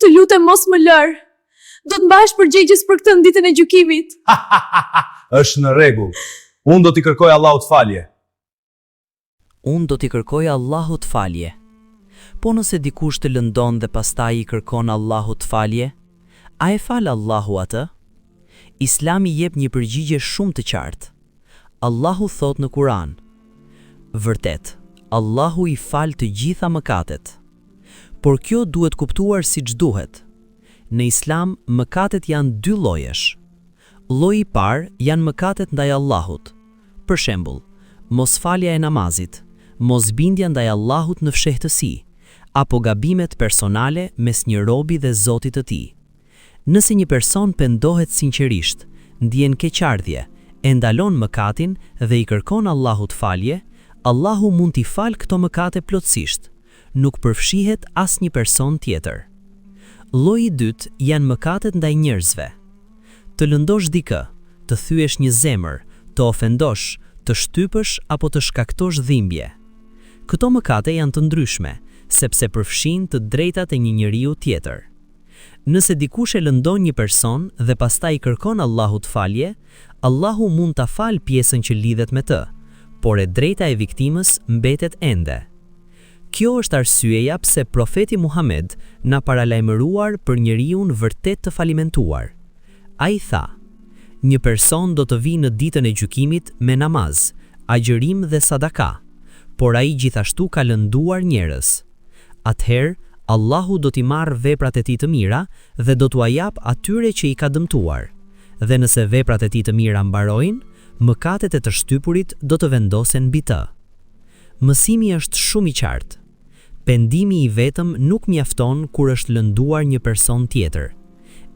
Të lutem mos më lër. Do të mbahesh përgjegjës për këtë në ditën e gjykimit. Është në rregull. Unë do t'i kërkoj Allahut falje. Unë do t'i kërkoj Allahut falje. Po nëse dikush të lëndon dhe pastaj i kërkon Allahut falje, a e fal Allahu atë? Islami jep një përgjigje shumë të qartë. Allahu thot në Kur'an: vërtet, Allahu i fal të gjitha mëkatet. Por kjo duhet kuptuar siç duhet. Në Islam, mëkatet janë dy llojesh. Lloji i parë janë mëkatet ndaj Allahut. Për shembull, mosfalja e namazit, mosbindja ndaj Allahut në fshehtësi, apo gabimet personale mes një robi dhe Zotit të tij. Nëse një person pendohet sinqerisht, ndjen keqardhje, e ndalon mëkatin dhe i kërkon Allahut falje, Allahu mund t'i fal këto mëkate plotësisht. Nuk përfshihet asnjë person tjetër. Lloji i dytë janë mëkatet ndaj njerëzve. Të lëndosh dikë, të thyesh një zemër, të ofendosh, të shtypësh apo të shkaktosh dhimbje. Këto mëkate janë të ndryshme, sepse përfshin të drejtat e një njeriu tjetër. Nëse dikush e lëndon një person dhe pastaj i kërkon Allahut falje, Allahu mund ta fal pjesën që lidhet me të, por e drejta e viktimës mbetet ende. Kjo është arsyeja pse profeti Muhammed na paralajmëruar për njeriun vërtet të falimentuar. Ai tha: një person do të vijë në ditën e gjykimit me namaz, agjërim dhe sadaka, por ai gjithashtu ka lënduar njerëz. Atëherë, Allahu do t'i marrë veprat e tij të mira dhe do t'u jap atyre që i ka dëmtuar. Dhe nëse veprat e tij të mira mbarojnë, mëkatet e të shtypurit do të vendosen mbi të. Mësimi është shumë i qartë. Pendimi i vetëm nuk mjafton kur është lënduar një person tjetër.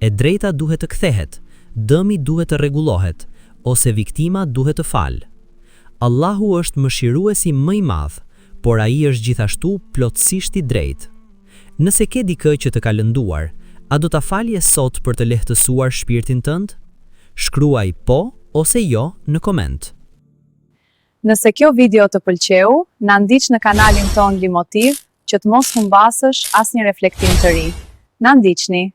E drejta duhet të kthehet, dëmi duhet të rregullohet, ose viktima duhet të falë. Allahu është mëshiruesi më i madh, por ai është gjithashtu plotësisht i drejtë. Nëse ke dikë që të ka lënduar, a do ta falje sot për të lehtësuar shpirtin tënd? Shkruaj po ose jo në koment. Nëse kjo video të pëlqeu, na ndiq në kanalin ton Limotiv, që të mos humbasësh asnjë reflektim të ri. Na ndiqni!